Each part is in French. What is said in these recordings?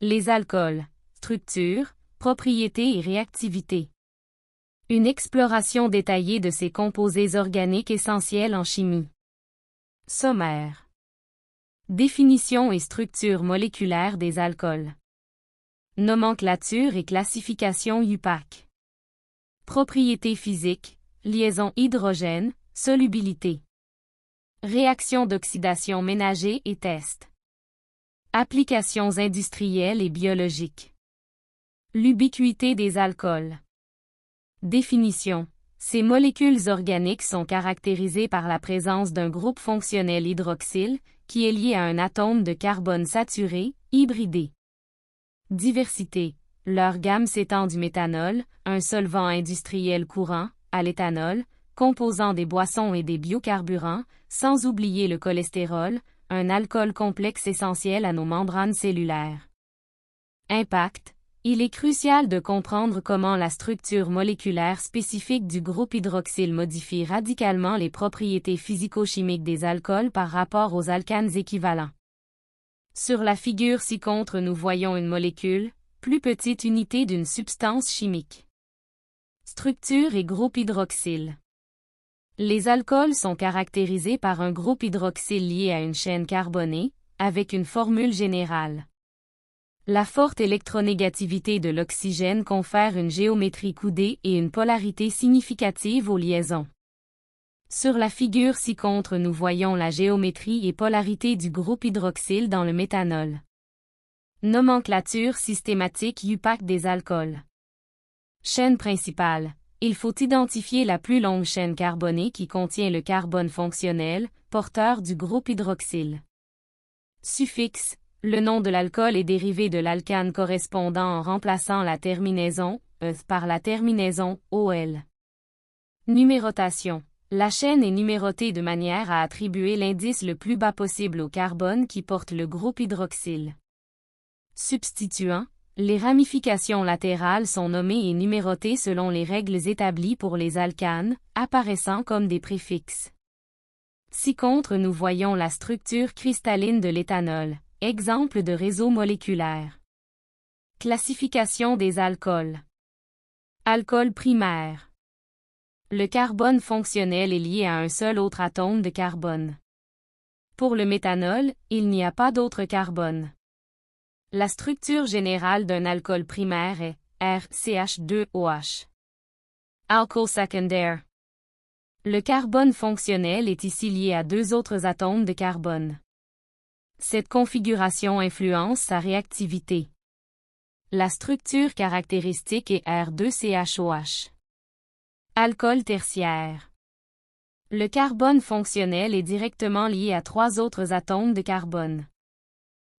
Les alcools, structure, propriétés et réactivité. Une exploration détaillée de ces composés organiques essentiels en chimie. Sommaire. Définition et structure moléculaire des alcools. Nomenclature et classification UPAC. Propriétés physiques, liaison hydrogène, solubilité. Réaction d'oxydation ménagée et test. Applications industrielles et biologiques. L'ubiquité des alcools. Définition. Ces molécules organiques sont caractérisées par la présence d'un groupe fonctionnel hydroxyle, qui est lié à un atome de carbone saturé, hybridé. Diversité. Leur gamme s'étend du méthanol, un solvant industriel courant, à l'éthanol, composant des boissons et des biocarburants, sans oublier le cholestérol, un alcool complexe essentiel à nos membranes cellulaires. Impact. Il est crucial de comprendre comment la structure moléculaire spécifique du groupe hydroxyle modifie radicalement les propriétés physico-chimiques des alcools par rapport aux alcanes équivalents. Sur la figure ci-contre nous voyons une molécule, plus petite unité d'une substance chimique. Structure et groupe hydroxyle. Les alcools sont caractérisés par un groupe hydroxyle lié à une chaîne carbonée, avec une formule générale. La forte électronégativité de l'oxygène confère une géométrie coudée et une polarité significative aux liaisons. Sur la figure ci-contre nous voyons la géométrie et polarité du groupe hydroxyle dans le méthanol. Nomenclature systématique UPAC des alcools. Chaîne principale. Il faut identifier la plus longue chaîne carbonée qui contient le carbone fonctionnel, porteur du groupe hydroxyle. Suffixe. Le nom de l'alcool est dérivé de l'alcane correspondant en remplaçant la terminaison « par la terminaison « ol ». Numérotation. La chaîne est numérotée de manière à attribuer l'indice le plus bas possible au carbone qui porte le groupe hydroxyle. Substituant. Les ramifications latérales sont nommées et numérotées selon les règles établies pour les alcanes, apparaissant comme des préfixes. Ci-contre nous voyons la structure cristalline de l'éthanol, exemple de réseau moléculaire. Classification des alcools. Alcool primaire. Le carbone fonctionnel est lié à un seul autre atome de carbone. Pour le méthanol, il n'y a pas d'autre carbone. La structure générale d'un alcool primaire est RCH2OH. Alcool secondary. Le carbone fonctionnel est ici lié à deux autres atomes de carbone. Cette configuration influence sa réactivité. La structure caractéristique est R2CHOH. Alcool tertiaire. Le carbone fonctionnel est directement lié à trois autres atomes de carbone.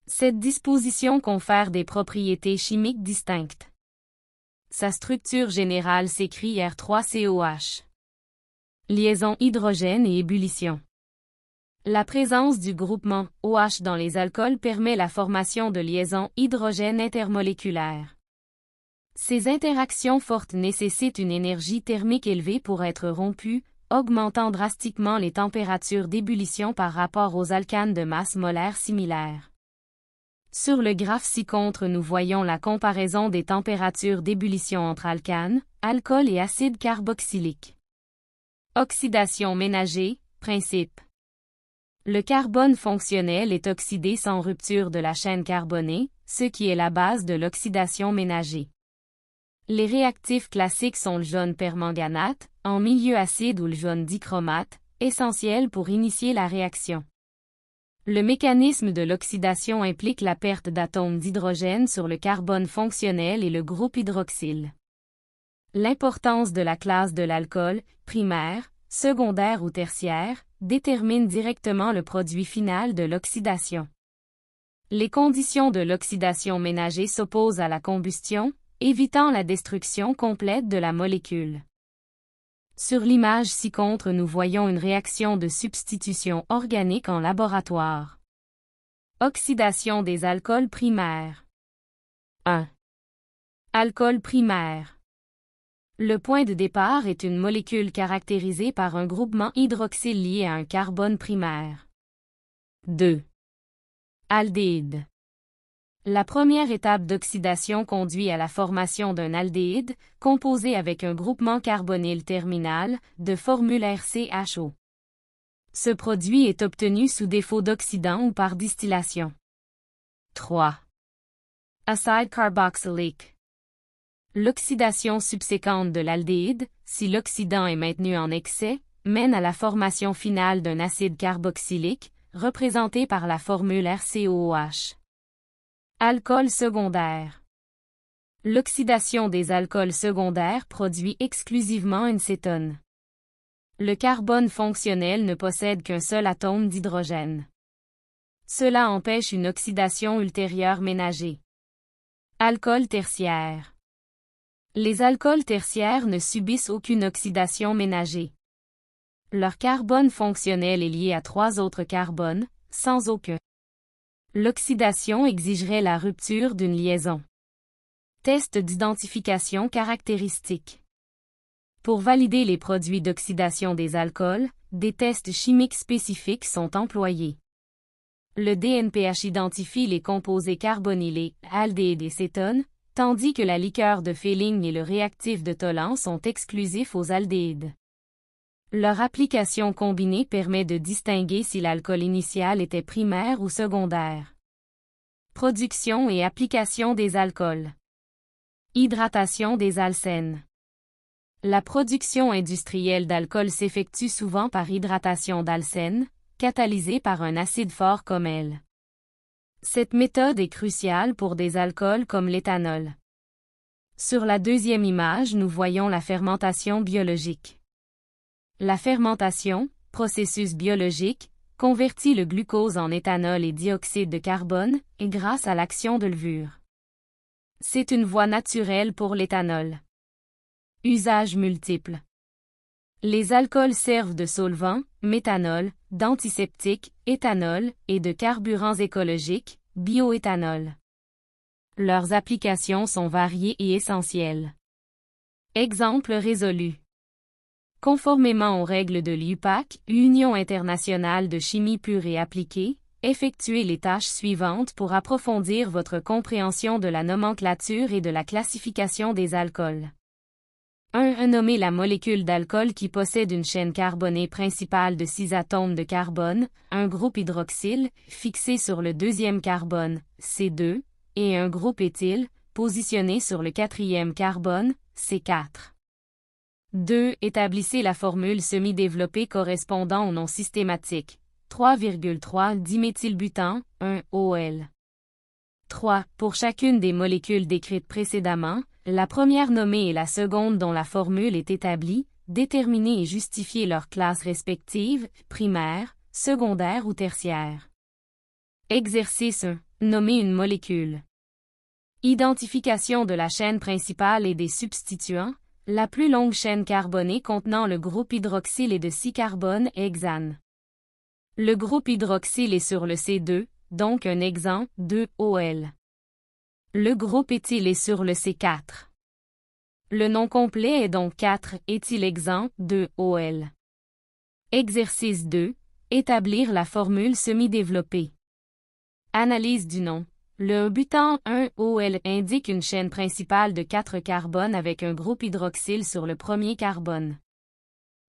Cette disposition confère des propriétés chimiques distinctes. Sa structure générale s'écrit R3COH. Liaison hydrogène et ébullition. La présence du groupement OH dans les alcools permet la formation de liaisons hydrogène intermoléculaires. Ces interactions fortes nécessitent une énergie thermique élevée pour être rompues, augmentant drastiquement les températures d'ébullition par rapport aux alcanes de masse molaire similaire. Sur le graphe ci-contre nous voyons la comparaison des températures d'ébullition entre alcanes, alcool et acide carboxylique. Oxydation ménagée, principe. Le carbone fonctionnel est oxydé sans rupture de la chaîne carbonée, ce qui est la base de l'oxydation ménagée. Les réactifs classiques sont le jaune permanganate, en milieu acide ou le jaune dichromate, essentiels pour initier la réaction. Le mécanisme de l'oxydation implique la perte d'atomes d'hydrogène sur le carbone fonctionnel et le groupe hydroxyle. L'importance de la classe de l'alcool, primaire, secondaire ou tertiaire, détermine directement le produit final de l'oxydation. Les conditions de l'oxydation ménagée s'opposent à la combustion, évitant la destruction complète de la molécule. Sur l'image ci-contre nous voyons une réaction de substitution organique en laboratoire. Oxydation des alcools primaires. 1. Alcool primaire. Le point de départ est une molécule caractérisée par un groupement hydroxyle lié à un carbone primaire. 2. Aldéhyde. La première étape d'oxydation conduit à la formation d'un aldéhyde, composé avec un groupement carbonyl terminal, de formule RCHO. Ce produit est obtenu sous défaut d'oxydant ou par distillation. 3. Acide carboxylique. L'oxydation subséquente de l'aldéhyde, si l'oxydant est maintenu en excès, mène à la formation finale d'un acide carboxylique, représenté par la formule RCOOH. Alcool secondaire. L'oxydation des alcools secondaires produit exclusivement une cétone. Le carbone fonctionnel ne possède qu'un seul atome d'hydrogène. Cela empêche une oxydation ultérieure ménagée. Alcool tertiaire. Les alcools tertiaires ne subissent aucune oxydation ménagée. Leur carbone fonctionnel est lié à 3 autres carbones, sans aucun. L'oxydation exigerait la rupture d'une liaison. Test d'identification caractéristique. Pour valider les produits d'oxydation des alcools, des tests chimiques spécifiques sont employés. Le DNPH identifie les composés carbonylés, aldéhydes et cétones, tandis que la liqueur de Fehling et le réactif de Tollens sont exclusifs aux aldéhydes. Leur application combinée permet de distinguer si l'alcool initial était primaire ou secondaire. Production et application des alcools. Hydratation des alcènes. La production industrielle d'alcool s'effectue souvent par hydratation d'alcènes, catalysée par un acide fort comme L. Cette méthode est cruciale pour des alcools comme l'éthanol. Sur la deuxième image, nous voyons la fermentation biologique. La fermentation, processus biologique, convertit le glucose en éthanol et dioxyde de carbone, et grâce à l'action de levure. C'est une voie naturelle pour l'éthanol. Usages multiples. Les alcools servent de solvant, méthanol, d'antiseptique, éthanol, et de carburants écologiques, bioéthanol. Leurs applications sont variées et essentielles. Exemple résolu. Conformément aux règles de l'UPAC, Union internationale de chimie pure et appliquée, effectuez les tâches suivantes pour approfondir votre compréhension de la nomenclature et de la classification des alcools. 1. Nommer la molécule d'alcool qui possède une chaîne carbonée principale de 6 atomes de carbone, un groupe hydroxyle, fixé sur le deuxième carbone, C2, et un groupe éthyle, positionné sur le quatrième carbone, C4. 2. Établissez la formule semi-développée correspondant au nom systématique, 3,3-diméthylbutan, 1-OL. 3. Pour chacune des molécules décrites précédemment, la première nommée et la seconde dont la formule est établie, déterminer et justifier leurs classes respectives, primaire, secondaire ou tertiaire. Exercice 1. Nommer une molécule. Identification de la chaîne principale et des substituants. La plus longue chaîne carbonée contenant le groupe hydroxyle est de 6 carbones, hexane. Le groupe hydroxyle est sur le C2, donc un hexan, 2-OL. Le groupe éthyle est sur le C4. Le nom complet est donc 4-éthylhexan, 2-OL. Exercice 2. Établir la formule semi-développée. Analyse du nom. Le butane 1-OL indique une chaîne principale de 4 carbones avec un groupe hydroxyle sur le premier carbone.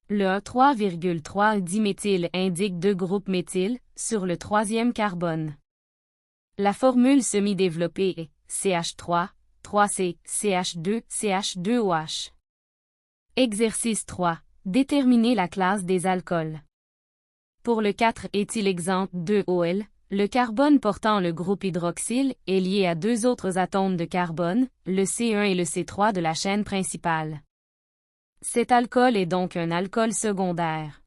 Le 3,3-diméthyle indique 2 groupes méthyl sur le troisième carbone. La formule semi-développée est CH3, 3C, CH2, CH2OH. Exercice 3. Déterminer la classe des alcools. Pour le 4-éthylhexan 2-OL, le carbone portant le groupe hydroxyle est lié à 2 autres atomes de carbone, le C1 et le C3 de la chaîne principale. Cet alcool est donc un alcool secondaire.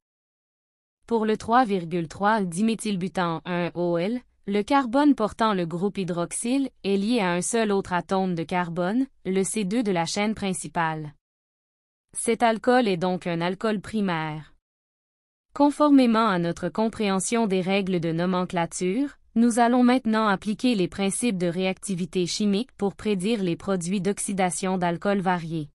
Pour le 3,3-diméthylbutan 1-OL, le carbone portant le groupe hydroxyle est lié à un seul autre atome de carbone, le C2 de la chaîne principale. Cet alcool est donc un alcool primaire. Conformément à notre compréhension des règles de nomenclature, nous allons maintenant appliquer les principes de réactivité chimique pour prédire les produits d'oxydation d'alcool variés.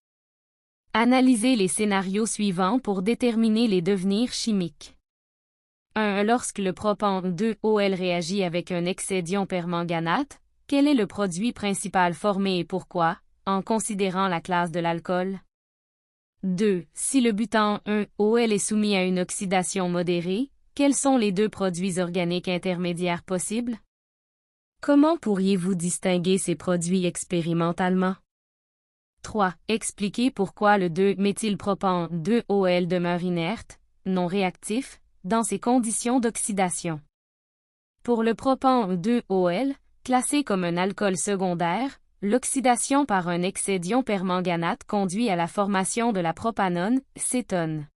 Analysez les scénarios suivants pour déterminer les devenirs chimiques. 1. Lorsque le propane 2-OL réagit avec un excès d'ion permanganate, Quel est le produit principal formé et pourquoi, en considérant la classe de l'alcool? 2. Si le butane 1-OL est soumis à une oxydation modérée, quels sont les deux produits organiques intermédiaires possibles? Comment pourriez-vous distinguer ces produits expérimentalement? 3. Expliquez pourquoi le 2-méthylpropane 2-OL demeure inerte, non réactif, dans ces conditions d'oxydation. Pour le propane 2-OL, classé comme un alcool secondaire, l'oxydation par un excès d'ion permanganate conduit à la formation de la propanone, cétone.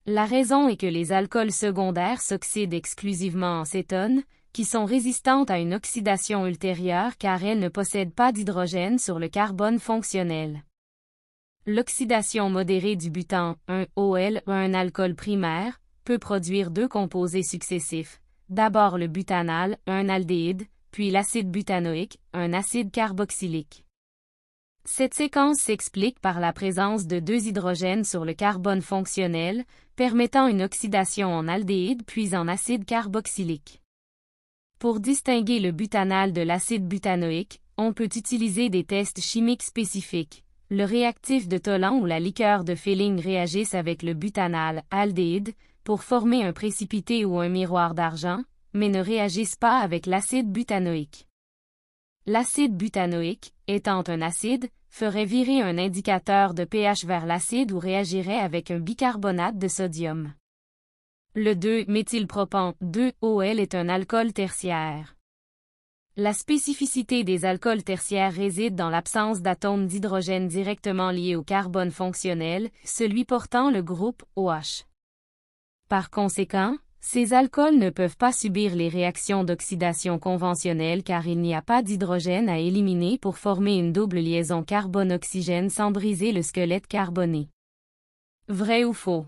La raison est que les alcools secondaires s'oxydent exclusivement en cétone, qui sont résistantes à une oxydation ultérieure car elles ne possèdent pas d'hydrogène sur le carbone fonctionnel. L'oxydation modérée du butane 1-OL, un alcool primaire, peut produire deux composés successifs, d'abord le butanal, un aldéhyde, puis l'acide butanoïque, un acide carboxylique. Cette séquence s'explique par la présence de deux hydrogènes sur le carbone fonctionnel, permettant une oxydation en aldéhyde puis en acide carboxylique. Pour distinguer le butanal de l'acide butanoïque, on peut utiliser des tests chimiques spécifiques. Le réactif de Tolan ou la liqueur de Fehling réagissent avec le butanal, aldéhyde, pour former un précipité ou un miroir d'argent, mais ne réagissent pas avec l'acide butanoïque. L'acide butanoïque, étant un acide, ferait virer un indicateur de pH vers l'acide ou réagirait avec un bicarbonate de sodium. Le 2-méthylpropane 2-OL est un alcool tertiaire. La spécificité des alcools tertiaires réside dans l'absence d'atomes d'hydrogène directement liés au carbone fonctionnel, celui portant le groupe OH. Par conséquent, ces alcools ne peuvent pas subir les réactions d'oxydation conventionnelles car il n'y a pas d'hydrogène à éliminer pour former une double liaison carbone-oxygène sans briser le squelette carboné. Vrai ou faux?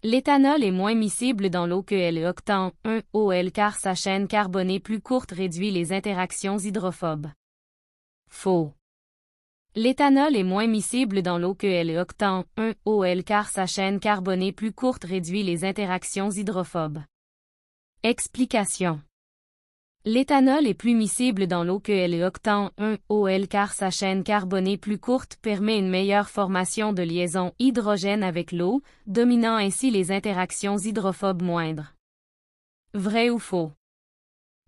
L'éthanol est moins miscible dans l'eau que le octane 1-OL car sa chaîne carbonée plus courte réduit les interactions hydrophobes. Faux. L'éthanol est moins miscible dans l'eau que le octane 1-OL car sa chaîne carbonée plus courte réduit les interactions hydrophobes. Explication. L'éthanol est plus miscible dans l'eau que le octane 1-OL car sa chaîne carbonée plus courte permet une meilleure formation de liaison hydrogène avec l'eau, dominant ainsi les interactions hydrophobes moindres. Vrai ou faux?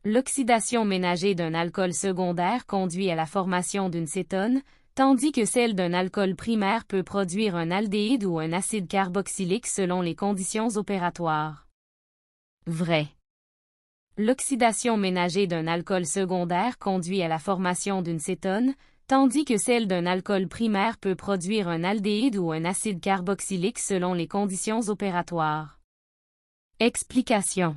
L'oxydation ménagée d'un alcool secondaire conduit à la formation d'une cétone, tandis que celle d'un alcool primaire peut produire un aldéhyde ou un acide carboxylique selon les conditions opératoires. Vrai. L'oxydation ménagée d'un alcool secondaire conduit à la formation d'une cétone, tandis que celle d'un alcool primaire peut produire un aldéhyde ou un acide carboxylique selon les conditions opératoires. Explication.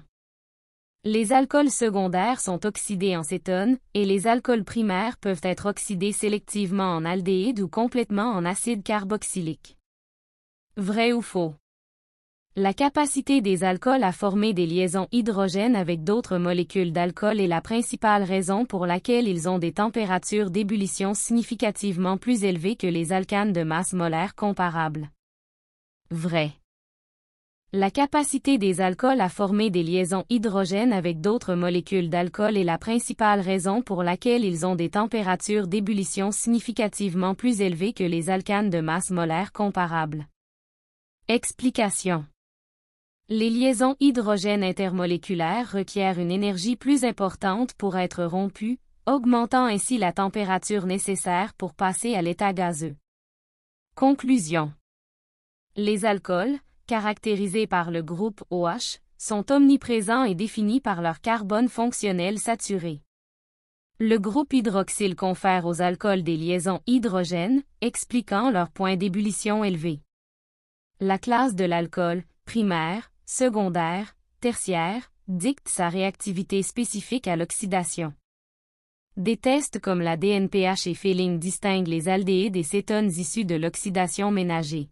Les alcools secondaires sont oxydés en cétone, et les alcools primaires peuvent être oxydés sélectivement en aldéhyde ou complètement en acide carboxylique. Vrai ou faux? La capacité des alcools à former des liaisons hydrogènes avec d'autres molécules d'alcool est la principale raison pour laquelle ils ont des températures d'ébullition significativement plus élevées que les alcanes de masse molaire comparables. Vrai. La capacité des alcools à former des liaisons hydrogènes avec d'autres molécules d'alcool est la principale raison pour laquelle ils ont des températures d'ébullition significativement plus élevées que les alcanes de masse molaire comparables. Explication. Les liaisons hydrogène intermoléculaires requièrent une énergie plus importante pour être rompues, augmentant ainsi la température nécessaire pour passer à l'état gazeux. Conclusion. Les alcools, caractérisés par le groupe OH, sont omniprésents et définis par leur carbone fonctionnel saturé. Le groupe hydroxyle confère aux alcools des liaisons hydrogènes, expliquant leur point d'ébullition élevé. La classe de l'alcool, primaire, secondaire, tertiaire, dicte sa réactivité spécifique à l'oxydation. Des tests comme la DNPH et Fehling distinguent les aldéhydes et cétones issus de l'oxydation ménagée.